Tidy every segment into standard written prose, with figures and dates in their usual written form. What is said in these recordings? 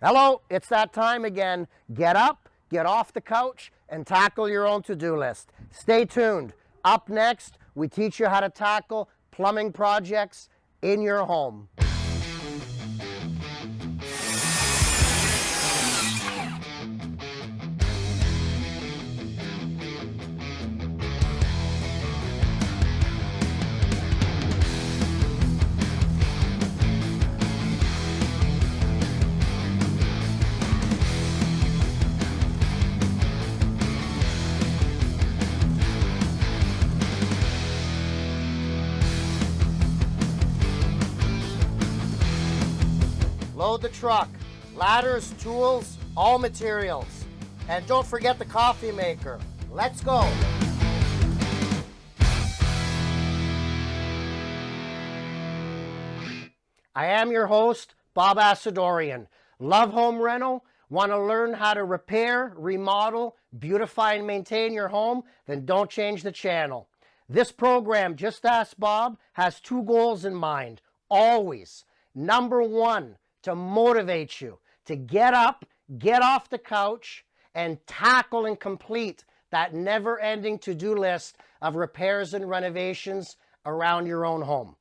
Hello, it's that time again. Get up, get off the couch, and tackle your own to-do list. Stay tuned. Up next, we teach you how to tackle plumbing projects in your home. Load the truck, ladders, tools, all materials. And don't forget the coffee maker. Let's go. I am your host, Bob Assadourian. Love home rental? Want to learn how to repair, remodel, beautify, and maintain your home? Then don't change the channel. This program, Just Ask Bob, has two goals in mind, always. Number one, to motivate you to get up, get off the couch, and tackle and complete that never-ending to-do list of repairs and renovations around your own home.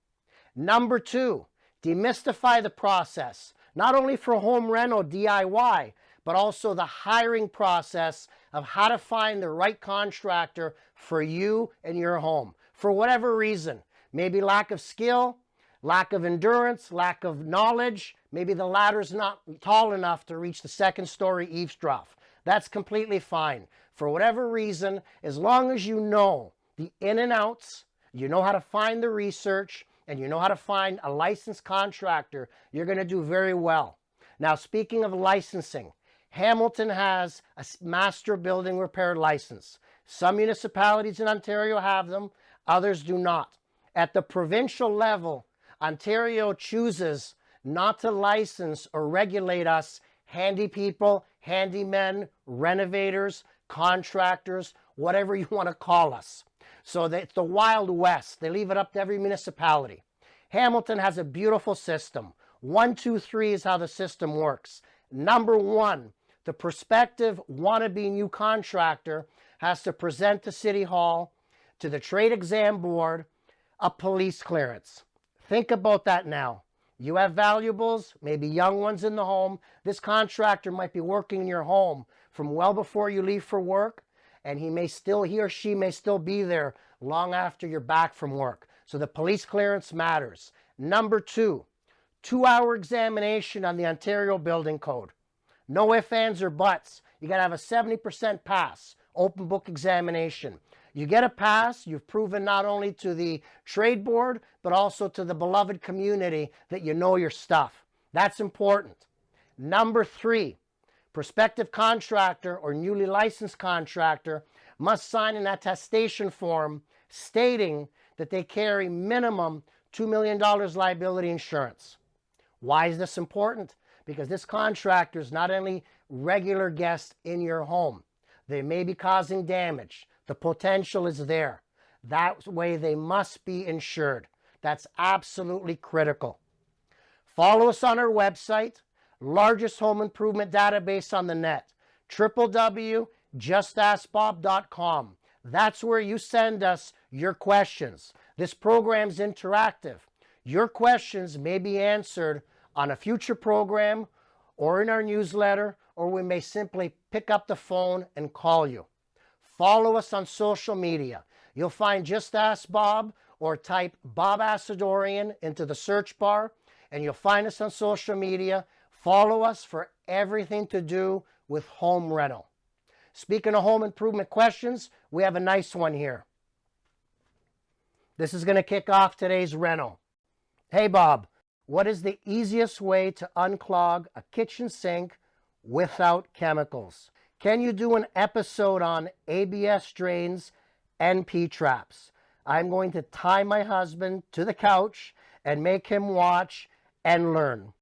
Number two, demystify the process, not only for home rental DIY, but also the hiring process of how to find the right contractor for you and your home, for whatever reason. Maybe lack of skill, lack of endurance, lack of knowledge. Maybe the ladder's not tall enough to reach the second story eaves trough. That's completely fine. For whatever reason, as long as you know the in and outs, you know how to find the research, and you know how to find a licensed contractor, you're going to do very well. Now, speaking of licensing, Hamilton has a master building repair license. Some municipalities in Ontario have them, others do not. At the provincial level, Ontario chooses not to license or regulate us handy people, handymen, renovators, contractors, whatever you want to call us. So it's the Wild West. They leave it up to every municipality. Hamilton has a beautiful system. 1, 2, 3 is how the system works. Number one, the prospective wannabe new contractor has to present to City Hall, to the Trade Exam Board, a police clearance. Think about that now. You have valuables, maybe young ones in the home. This contractor might be working in your home from well before you leave for work, and he or she may still be there long after you're back from work. So the police clearance matters. Number two, 2-hour examination on the Ontario Building Code. No ifs, ands, or buts. You got to have a 70% pass, open book examination. You get a pass, you've proven not only to the trade board, but also to the beloved community that you know your stuff. That's important. Number three, prospective contractor or newly licensed contractor must sign an attestation form stating that they carry minimum $2 million liability insurance. Why is this important? Because this contractor is not only regular guest in your home. They may be causing damage. The potential is there. That way they must be insured. That's absolutely critical. Follow us on our website, largest home improvement database on the net, www.justaskbob.com. That's where you send us your questions. This program's interactive. Your questions may be answered on a future program or in our newsletter, or we may simply pick up the phone and call you. Follow us on social media. You'll find Just Ask Bob or type Bob Assadourian into the search bar, and you'll find us on social media. Follow us for everything to do with home rental. Speaking of home improvement questions, we have a nice one here. This is going to kick off today's rental. Hey Bob, what is the easiest way to unclog a kitchen sink without chemicals? Can you do an episode on ABS drains and P-traps? I'm going to tie my husband to the couch and make him watch and learn.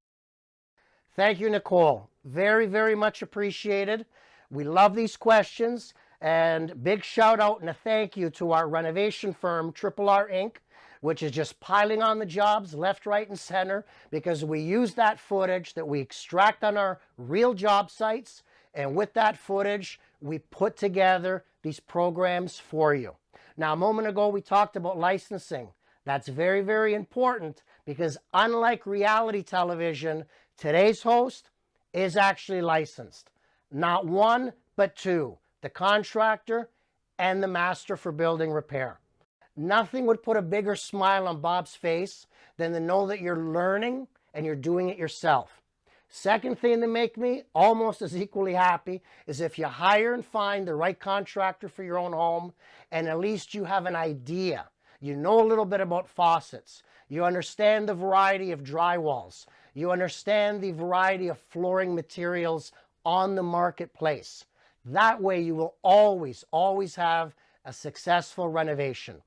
Thank you, Nicole. Very, very much appreciated. We love these questions, and big shout out and a thank you to our renovation firm, Triple R Inc., which is just piling on the jobs left, right, and center, because we use that footage that we extract on our real job sites, and with that footage, we put together these programs for you. Now, a moment ago, we talked about licensing. That's very, very important because unlike reality television, today's host is actually licensed. Not one, but two, the contractor and the master for building repair. Nothing would put a bigger smile on Bob's face than to know that you're learning and you're doing it yourself. Second thing that make me almost as equally happy is if you hire and find the right contractor for your own home, and at least you have an idea. You know a little bit about faucets. You understand the variety of drywalls. You understand the variety of flooring materials on the marketplace. That way you will always, always have a successful renovation.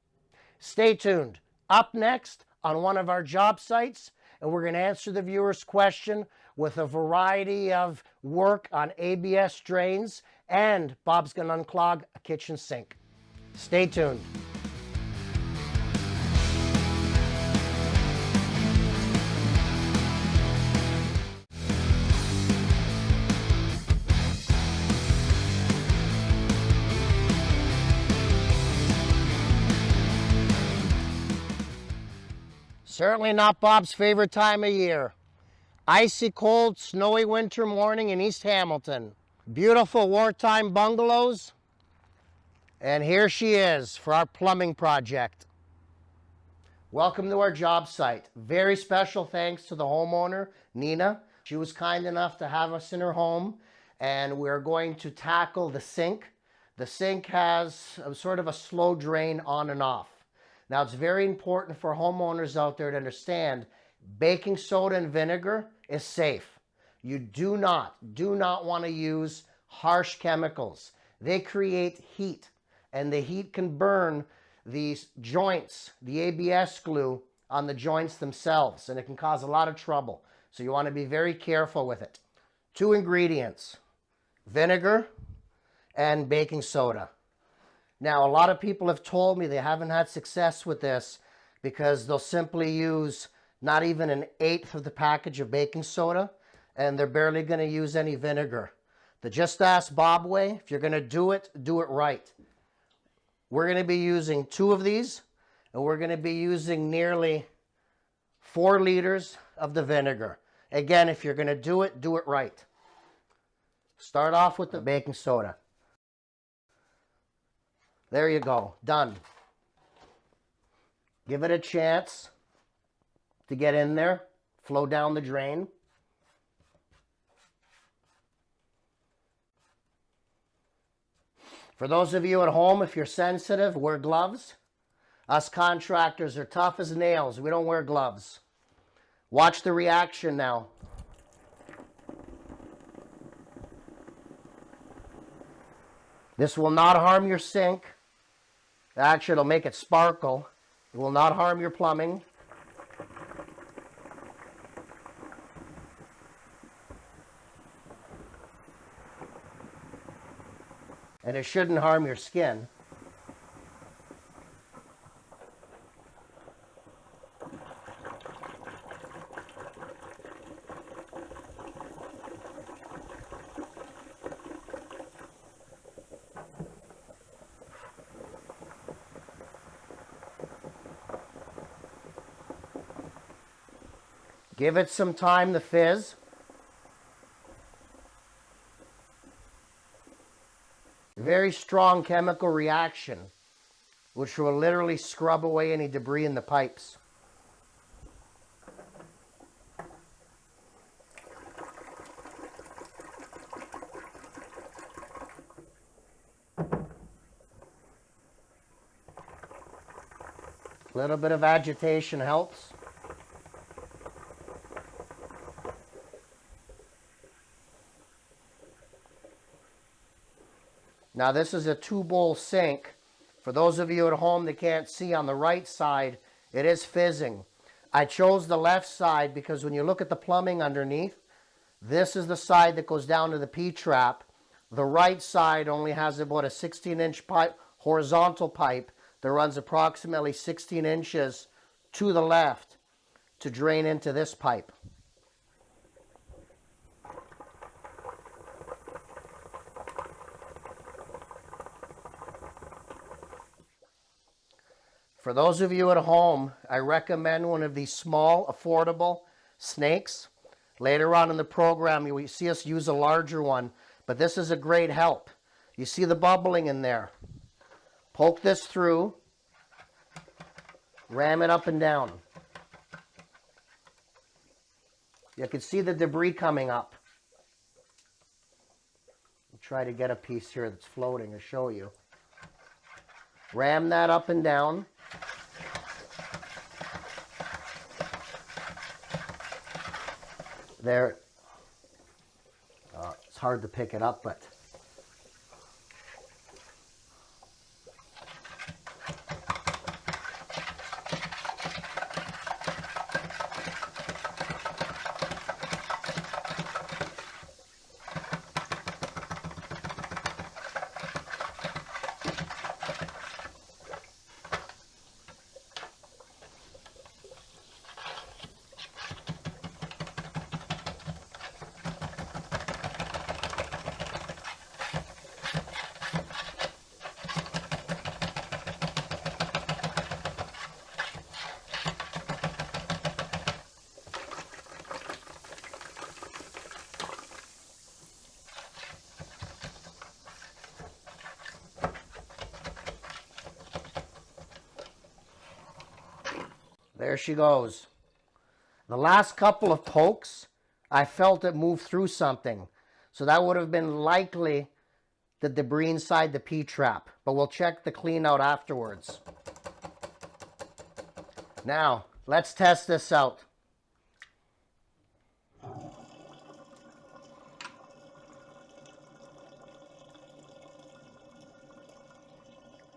Stay tuned. Up next on one of our job sites, and we're going to answer the viewer's question with a variety of work on ABS drains, and Bob's going to unclog a kitchen sink. Stay tuned. Certainly not Bob's favorite time of year. Icy cold, snowy winter morning in East Hamilton. Beautiful wartime bungalows. And here she is for our plumbing project. Welcome to our job site. Very special thanks to the homeowner, Nina. She was kind enough to have us in her home, and we're going to tackle the sink. The sink has sort of a slow drain on and off. Now, it's very important for homeowners out there to understand baking soda and vinegar is safe. You do not want to use harsh chemicals. They create heat, and the heat can burn these joints, the ABS glue on the joints themselves, and it can cause a lot of trouble. So you want to be very careful with it. 2 ingredients, vinegar and baking soda. Now, a lot of people have told me they haven't had success with this because they'll simply use not even 1/8 of the package of baking soda, and they're barely going to use any vinegar. The Just Ask Bob way, if you're going to do it right. We're going to be using 2 of these, and we're going to be using nearly 4 liters of the vinegar. Again, if you're going to do it right. Start off with the baking soda. There you go, done. Give it a chance to get in there, flow down the drain. For those of you at home, if you're sensitive, wear gloves. Us contractors are tough as nails. We don't wear gloves. Watch the reaction now. This will not harm your sink. Actually, it'll make it sparkle. It will not harm your plumbing. And it shouldn't harm your skin. Give it some time to fizz. Very strong chemical reaction, which will literally scrub away any debris in the pipes. A little bit of agitation helps. Now, this is a 2-bowl sink. For those of you at home that can't see, on the right side, it is fizzing. I chose the left side because when you look at the plumbing underneath, this is the side that goes down to the P-trap. The right side only has about a 16-inch pipe, horizontal pipe that runs approximately 16 inches to the left to drain into this pipe. For those of you at home, I recommend one of these small, affordable snakes. Later on in the program, you will see us use a larger one, but this is a great help. You see the bubbling in there. Poke this through, ram it up and down. You can see the debris coming up. I'll try to get a piece here that's floating to show you. Ram that up and down. There, it's hard to pick it up, but there she goes. The last couple of pokes, I felt it move through something. So that would have been likely the debris inside the P-trap. But we'll check the clean out afterwards. Now, let's test this out.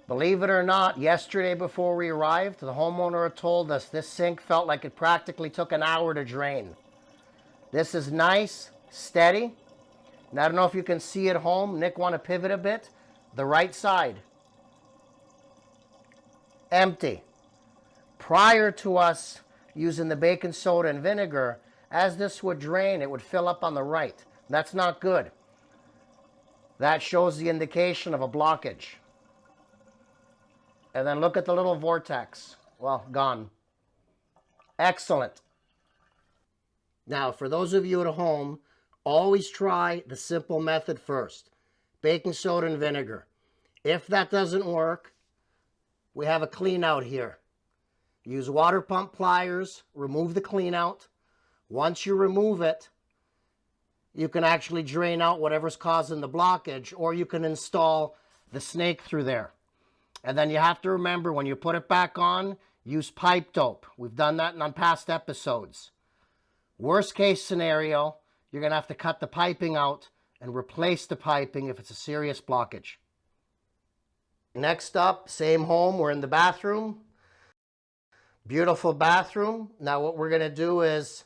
Believe it or not, yesterday before we arrived, the homeowner had told us this sink felt like it practically took an hour to drain. This is nice, steady. And I don't know if you can see at home. Nick, want to pivot a bit? The right side. Empty. Prior to us using the baking soda and vinegar, as this would drain, it would fill up on the right. That's not good. That shows the indication of a blockage. And then look at the little vortex. Well, gone. Excellent. Now, for those of you at home, always try the simple method first. Baking soda and vinegar. If that doesn't work, we have a clean out here. Use water pump pliers, remove the clean out. Once you remove it, you can actually drain out whatever's causing the blockage, or you can install the snake through there. And then you have to remember, when you put it back on, use pipe dope. We've done that on past episodes. Worst case scenario, you're going to have to cut the piping out and replace the piping if it's a serious blockage. Next up, same home, we're in the bathroom. Beautiful bathroom. Now what we're going to do is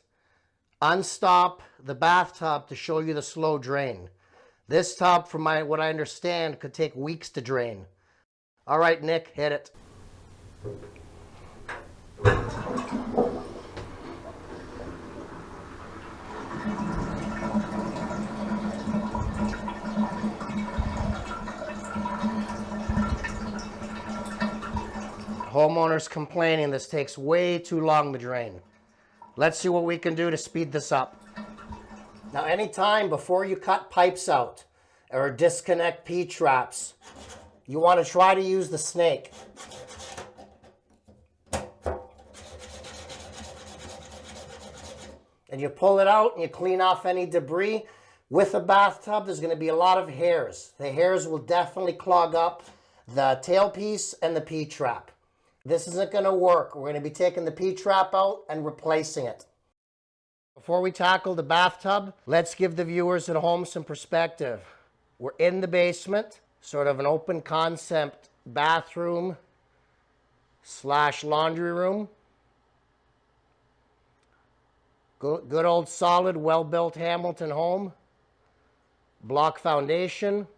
unstop the bathtub to show you the slow drain. This tub, from what I understand, could take weeks to drain. All right, Nick, hit it. Homeowners complaining this takes way too long to drain. Let's see what we can do to speed this up. Now, anytime before you cut pipes out or disconnect P-traps, you want to try to use the snake. And you pull it out and you clean off any debris. With a bathtub, there's going to be a lot of hairs. The hairs will definitely clog up the tailpiece and the P-trap. This isn't going to work. We're going to be taking the P-trap out and replacing it. Before we tackle the bathtub, let's give the viewers at home some perspective. We're in the basement. Sort of an open concept bathroom / laundry room. Good old solid, well-built Hamilton home. Block foundation.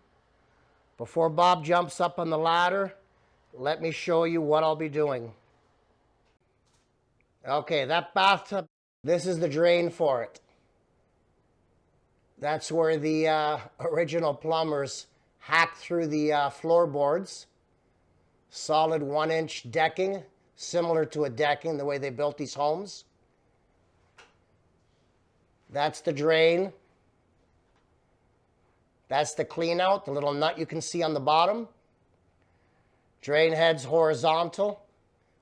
Before Bob jumps up on the ladder, let me show you what I'll be doing. Okay, that bathtub, this is the drain for it. That's where the original plumbers hacked through the floorboards. Solid 1-inch decking, similar to a decking, the way they built these homes. That's the drain. That's the clean out, the little nut you can see on the bottom. Drain head's horizontal,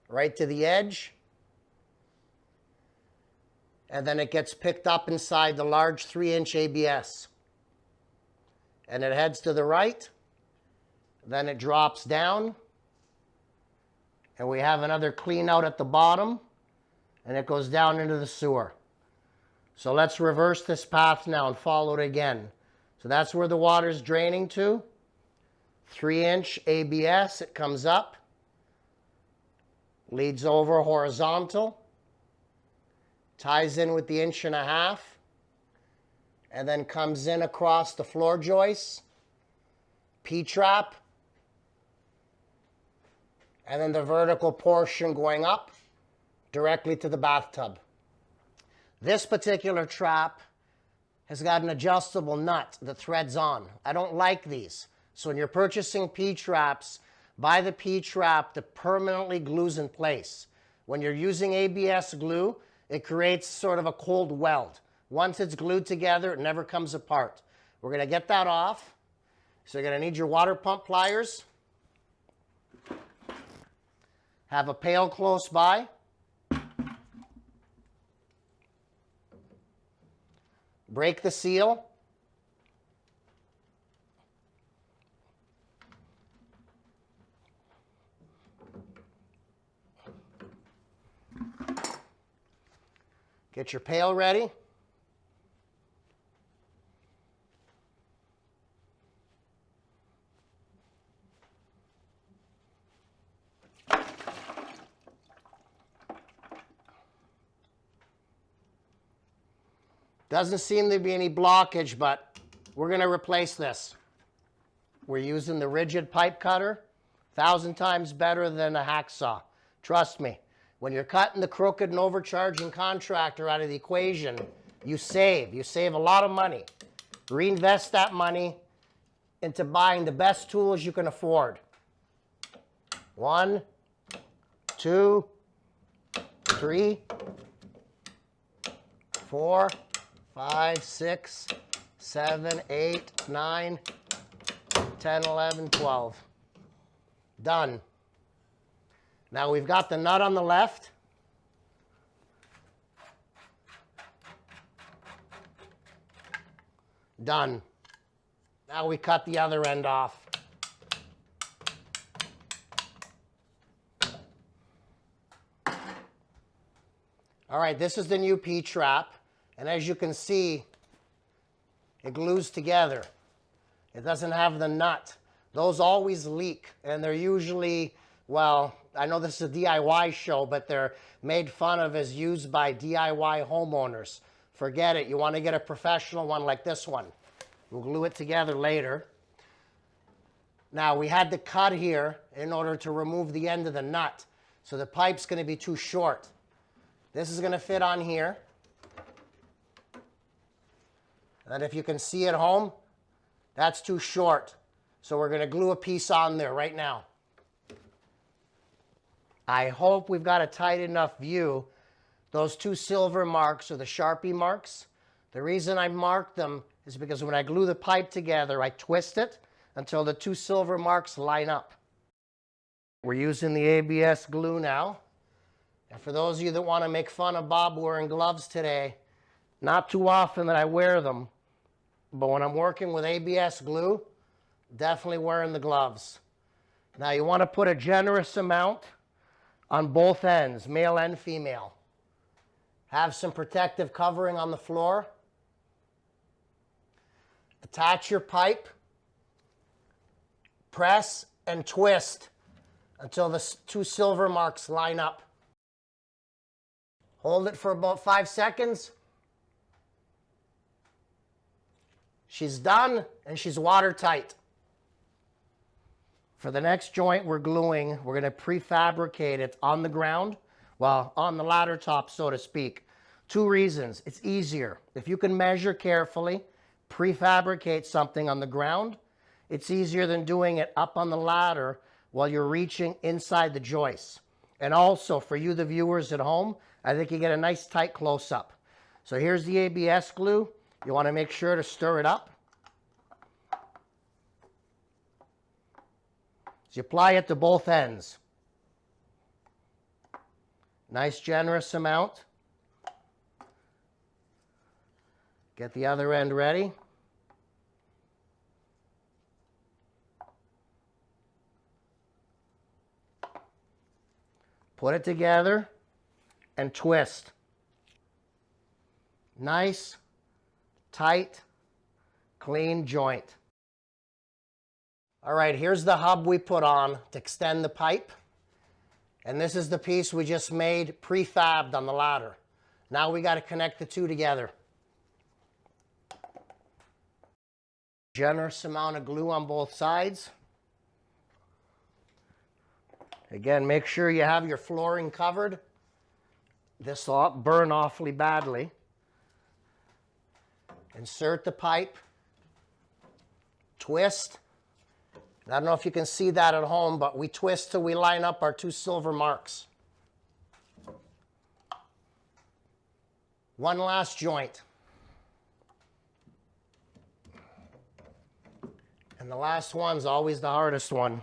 right to the edge. And then it gets picked up inside the large 3-inch ABS. And it heads to the right. Then it drops down. And we have another clean out at the bottom. And it goes down into the sewer. So let's reverse this path now and follow it again. So that's where the water's draining to. 3-inch ABS, it comes up. Leads over horizontal. Ties in with the 1.5 inches. And then comes in across the floor joists. P-trap. And then the vertical portion going up directly to the bathtub. This particular trap has got an adjustable nut that threads on. I don't like these. So when you're purchasing P-traps, buy the P-trap that permanently glues in place. When you're using ABS glue, it creates sort of a cold weld. Once it's glued together, it never comes apart. We're going to get that off. So you're going to need your water pump pliers. Have a pail close by. Break the seal. Get your pail ready. Doesn't seem to be any blockage, but we're going to replace this. We're using the rigid pipe cutter, 1,000 times better than a hacksaw. Trust me, when you're cutting the crooked and overcharging contractor out of the equation, you save. You save a lot of money. Reinvest that money into buying the best tools you can afford. 1, 2, 3, 4, 5, 6, 7, 8, 9, 10, 11, 12. Done. Now we've got the nut on the left. Done. Now we cut the other end off. All right, this is the new P-trap. And as you can see, it glues together. It doesn't have the nut. Those always leak, and they're usually, well, I know this is a DIY show, but they're made fun of as used by DIY homeowners. Forget it. You want to get a professional one like this one. We'll glue it together later. Now, we had to cut here in order to remove the end of the nut. So the pipe's going to be too short. This is going to fit on here. And if you can see at home, that's too short. So we're going to glue a piece on there right now. I hope we've got a tight enough view. Those 2 silver marks are the Sharpie marks. The reason I marked them is because when I glue the pipe together, I twist it until the 2 silver marks line up. We're using the ABS glue now. And for those of you that want to make fun of Bob wearing gloves today, not too often that I wear them, but when I'm working with ABS glue, definitely wearing the gloves. Now you want to put a generous amount on both ends, male and female. Have some protective covering on the floor. Attach your pipe. Press and twist until the 2 silver marks line up. Hold it for about 5 seconds. She's done, and she's watertight. For the next joint we're gluing, we're going to prefabricate it on the ground. Well, on the ladder top, so to speak. 2 reasons. It's easier. If you can measure carefully, prefabricate something on the ground, it's easier than doing it up on the ladder while you're reaching inside the joists. And also, for you, the viewers at home, I think you get a nice tight close-up. So here's the ABS glue. You want to make sure to stir it up. So you apply it to both ends. Nice generous amount. Get the other end ready. Put it together and twist. Nice, tight, clean joint. All right, here's the hub we put on to extend the pipe. And this is the piece we just made prefabbed on the ladder. Now we got to connect the two together. Generous amount of glue on both sides. Again, make sure you have your flooring covered. This will burn awfully badly. Insert the pipe. Twist. I don't know if you can see that at home, but we twist till we line up our 2 silver marks. One last joint. And the last one's always the hardest one.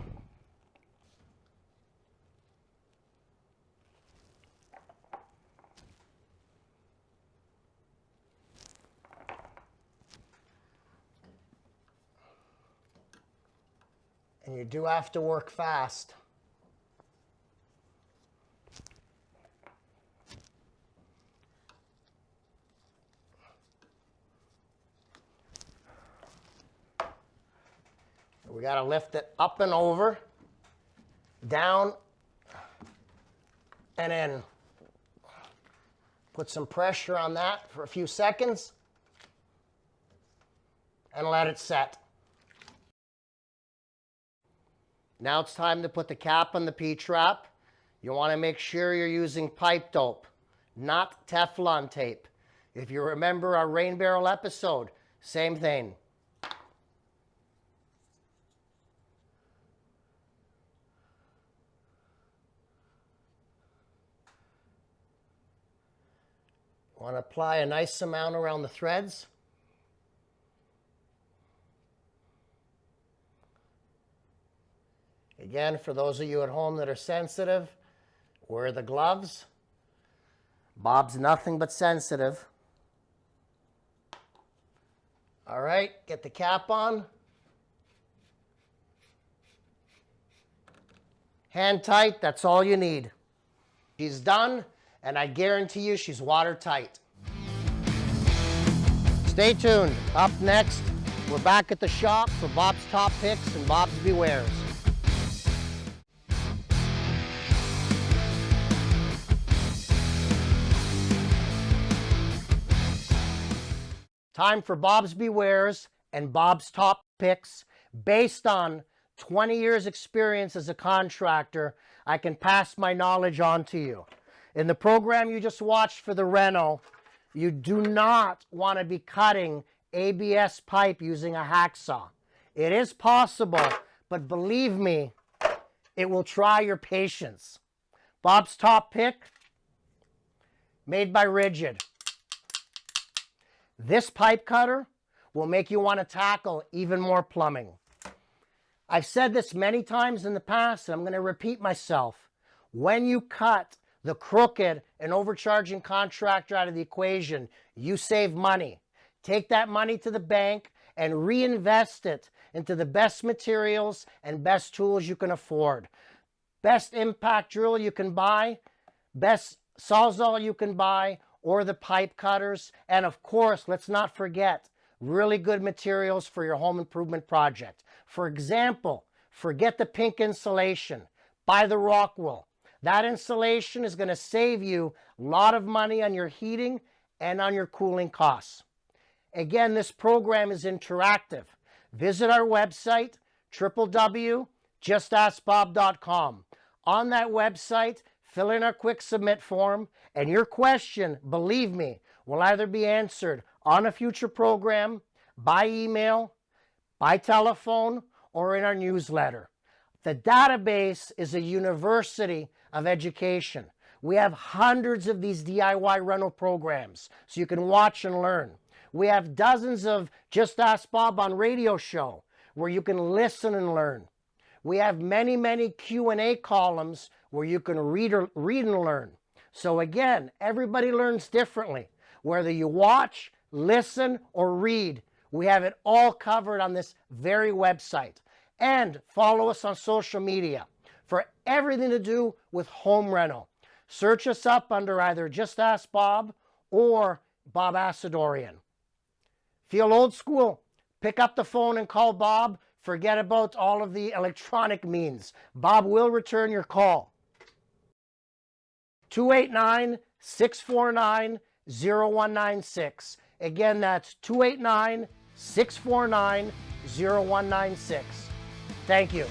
And you do have to work fast. We got to lift it up and over, down, and in. Put some pressure on that for a few seconds and let it set. Now it's time to put the cap on the P-trap. You want to make sure you're using pipe dope, not Teflon tape. If you remember our rain barrel episode, same thing. Want to apply a nice amount around the threads. Again, for those of you at home that are sensitive, wear the gloves. Bob's nothing but sensitive. All right, get the cap on. Hand tight, that's all you need. She's done, and I guarantee you she's watertight. Stay tuned. Up next, we're back at the shop for Bob's Top Picks and Bob's Bewares. Time for Bob's Bewares and Bob's Top Picks. Based on 20 years experience as a contractor, I can pass my knowledge on to you. In the program you just watched for the Reno, you do not want to be cutting ABS pipe using a hacksaw. It is possible, but believe me, it will try your patience. Bob's Top Pick, made by Rigid. This pipe cutter will make you want to tackle even more plumbing. I've said this many times in the past, and I'm going to repeat myself. When you cut the crooked and overcharging contractor out of the equation, you save money. Take that money to the bank and reinvest it into the best materials and best tools you can afford. Best impact drill you can buy, best Sawzall you can buy, or the pipe cutters, and of course, let's not forget, really good materials for your home improvement project. For example, forget the pink insulation, buy the rock wool. That insulation is going to save you a lot of money on your heating and on your cooling costs. Again, this program is interactive. Visit our website, www.justaskbob.com. On that website, fill in our quick submit form, and your question, believe me, will either be answered on a future program, by email, by telephone, or in our newsletter. The database is a university of education. We have hundreds of these DIY rental programs, so you can watch and learn. We have dozens of Just Ask Bob on radio show, where you can listen and learn. We have many, many Q&A columns where you can read and learn. So again, everybody learns differently. Whether you watch, listen, or read, we have it all covered on this very website. And follow us on social media for everything to do with home rental. Search us up under either Just Ask Bob or Bob Assadourian. Feel old school? Pick up the phone and call Bob. Forget about all of the electronic means. Bob will return your call. 289-649-0196. Again, that's 289-649-0196. Thank you.